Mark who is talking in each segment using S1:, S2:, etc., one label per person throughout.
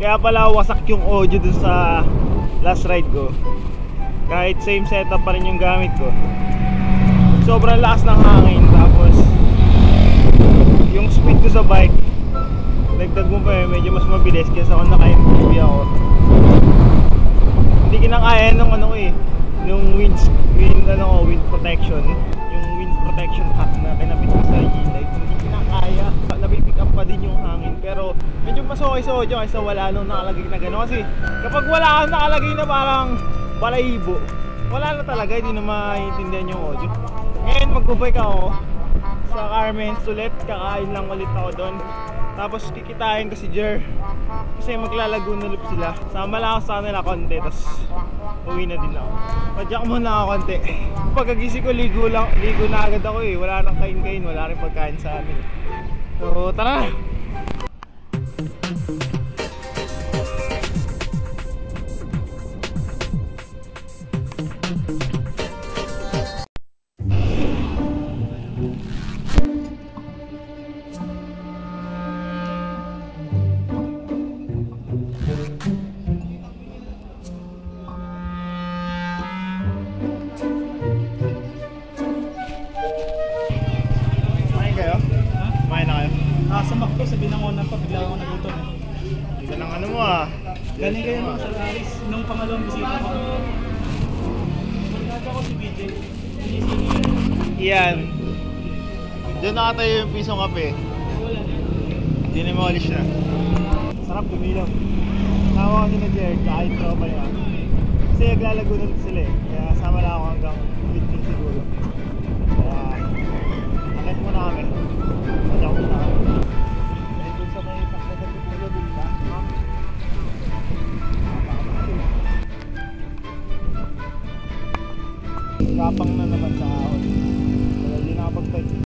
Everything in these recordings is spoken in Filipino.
S1: Kaya pala wasak yung audio dun sa last ride ko. Kahit same setup pa rin yung gamit ko. Sobrang lakas ng hangin. Tapos yung speed ko sa bike, dagdag mo pa medyo mas mabilis kaysa kung naka-MTB ako. Hindi kinakaya nung ano yung wind protection. Yung wind protection hat na kinabit ko sa G-Light. Hindi kinakaya. Napipick up pa din yung hangin. Pero medyo mas okay sa audio kaysa wala nung nakalagay na gano'n. Kasi kapag wala kang nakalagay na parang balahibo, wala na talaga, hindi na maintindihan yung audio. Ngayon magbabike ako sa Carmen's ulit. Kakain lang ulit ako doon. Tapos kikitain ko si Jer kasi maglalaguna loop sila. Sama lang ako sa kanila konti, tapos uwi na din ako. Padyak muna ako konti. Pagkagising ko ligo na agad ako wala nang kain-kain, wala rin pagkain sa amin. So tara na!
S2: Sa Macdo, sa Binangonan pa, bigla ako nagutom
S1: Hindi ka ng ano mo
S2: Galing kayo sa Laris, nung pangalawang bisita ko. Magkaka ko si BJ.
S1: Iyan. Diyan nakatayo yung pisong kape.
S2: Wala na.
S1: Hindi na maulis na. Sarap gumilaw. Tawa ko nila Jer, kahit tropa niya. Kasi naglalago na sila kaya sama lang ako hanggang 15 siguro. Kaya akit muna kami. Padyak muna kami. Kapang na naman sa ahon. Kaya hindi nakapag-bike.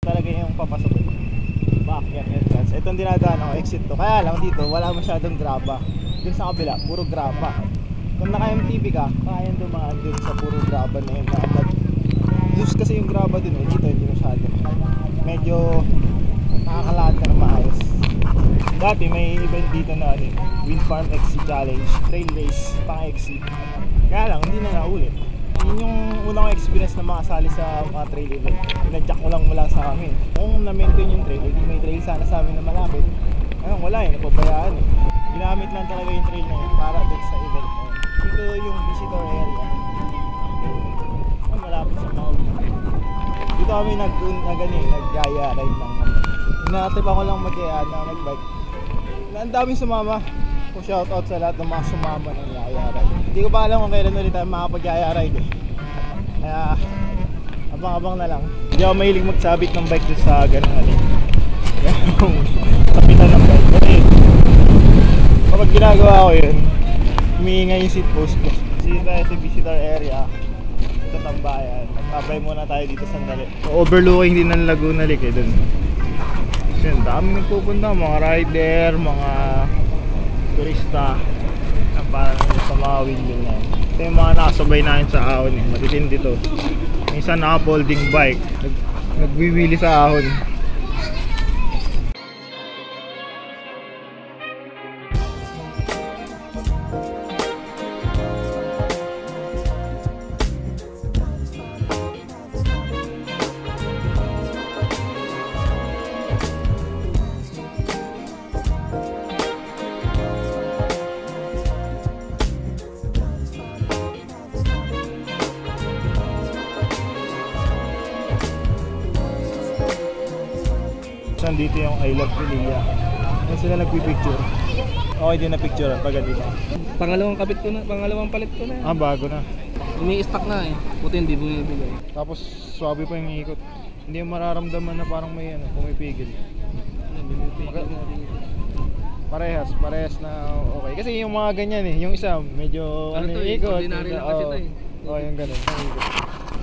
S1: Talaga yung papasok backyard entrance. Itong dinadaan ako, exit to. Kaya lang dito wala masyadong graba. Dun sa kabila puro graba. Kung naka MTB ka, kaya dumaan dun sa puro graba na yun. Loose kasi yung graba dun dito hindi masyado. Medyo nakakalakad ka na maayos. Dati may event dito na Wind Farm XC Challenge, trail race pang XC. Kaya lang hindi na naulit. Yun yung unang experience na makasali sa mga trail event. Pinadyak ko lang mula sa amin. Kung na-maintain yung trail, hindi may trail sana sa amin na malapit. Ayun, wala napabayaan Ginamit lang talaga yung trail na yun para dun sa event na yun. Dito yung visitor area. Malapit sa Maui. Dito kami nag-gaya ride lang. Hinatip ako lang na mag-bike. Ang daming sumama. So shoutout sa lahat ng mga sumama ng Yaya Ride. Hindi ko pa alam kung kailan ulit tayo makapag-Yaya Ride Kaya abang-abang na lang. Hindi ako mahilig magsabit ng bike dun sa ganung ano. Ganung sabitan ng bike. Kasi kapag ginagawa ko yun, humiingay yung seat post ko. Dito tayo sa visitor area. Ito tambayan. Magtabay muna tayo dito sandali. Overlooking din ng Laguna Lake eh dun. Kasi dami nagpupunta, mga rider, mga turista na parang sa mga windmill na yun. Ito yung mga nakasabay namin sa ahon eh. Matitindi to. Minsan naka-folding bike, nagwiwili sa ahon. Dito yung I Love Pililla. Yan sila nagpipicture. Okay din na picture pag dito.
S3: Pangalawang palit ko na.
S1: Ah, bago na.
S3: Umi-stock na eh. Buti hindi bumibigay.
S1: Tapos swabe pa yung ikot. Hindi mo mararamdaman na parang may ano, pumipigil. Parehas na okay. Kasi yung mga ganyan eh, yung isa medyo
S3: ano to,
S1: ikot.
S3: Ordinary lang kasi to eh.
S1: Oh, yung ganun.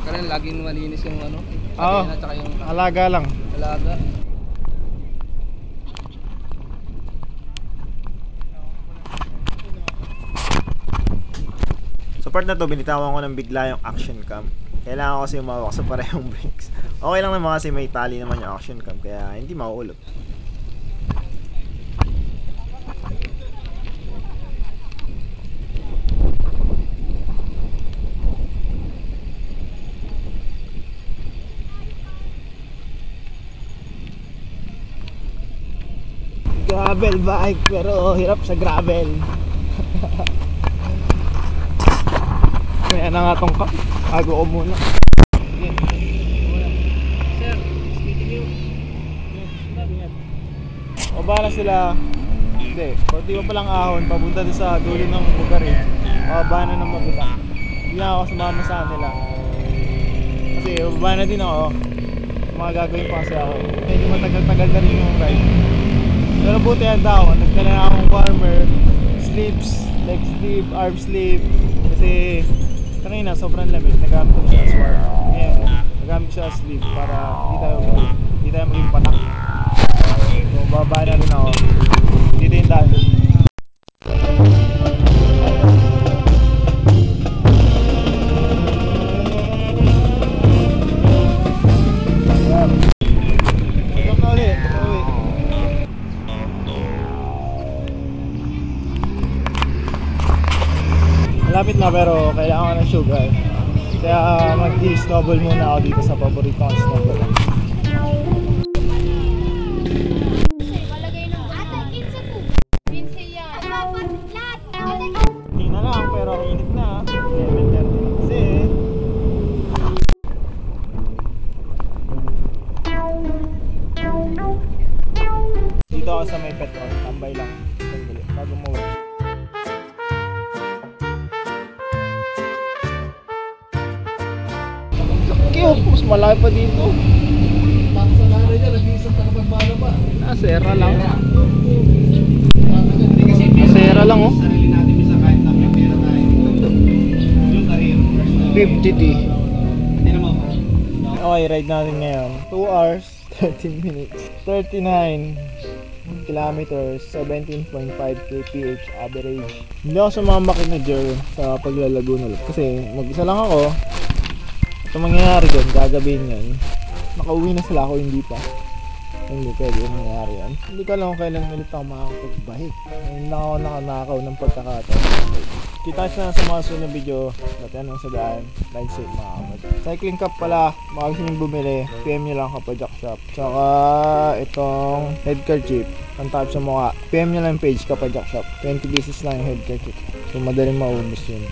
S3: Kaya laging malinis yung ano.
S1: Oo,
S3: yung
S1: alaga lang.
S3: alaga.
S1: Sa part na to, binitawan ko ng bigla yung action cam. Kailangan ko kasi umawak sa parehong brakes. Okay lang naman kasi may tali naman yung action cam, kaya hindi mauulot. Gravel bike, pero hirap sa gravel. May ano nga tong cup. Ago ko muna.
S3: Sir, speaking you.
S1: Mababa na sila. Hindi, konti pa palang ahon. Papunta din sa dulo ng lugar eh. Mababa na ng mabitak. Hindi na ako sumama sa nila. Kasi mababa na din ako. Mga gagawin pa kasi ako. Medyo matagal-tagal na rin yung ride. Pero buti handa ako. Nagdala na akong warmer, sleeves, leg sleeve, arm sleeve. Kasi kanina sobrang lamig, nagamit ko siya as warm. Ngayon, nagamit siya as sleeve para hindi tayo maging patak. So, baba na rin ako. Dito yung daan. Ito na ulit. Malapit na pero kailangan ko ng sugar. Kaya mag-snowball muna ako dito sa paborito kong snowball. Hindi na lang pero ang init na. 7:30 kasi. Dito ako sa may petrol. Tambay lang. Sandali. Bago mawala. Mas malaki pa dito.
S3: Pagsalari niya, nag-iisang takapagmana pa.
S1: Sera lang. Sera lang oh.
S2: Sarili natin bisa kahit na may pera tayo. Yung career.
S1: 50T.
S2: Hindi naman po.
S1: Okay, ride natin ngayon. 2 hours, 13 minutes. 39 kilometers, 17.5 kph average. Hindi ako sumama kina Jer sa paglalago na ulit. Kasi mag-isa lang ako. Ito mangyayari dyan, gagabihin yan. Nakauwi na sila ako, hindi pa. Hindi pwede yung nangyari yan. Hindi ko alam kung kailan ulit ako makakapagbahik. Ngayon lang ako nakanakaw ng pagkakataon. Kita na sa mga sunod na video. Dati anong sa daan. Ride safe mga kapatid. Cycling cup pala. Baka gusto nyo bumili. PM nyo lang Kapadyak Shop. Tsaka itong head kerchief. Ang type sa mukha. PM nyo lang page Kapadyak Shop. 20 pieces lang yung head kerchief. So madaling maubos yun.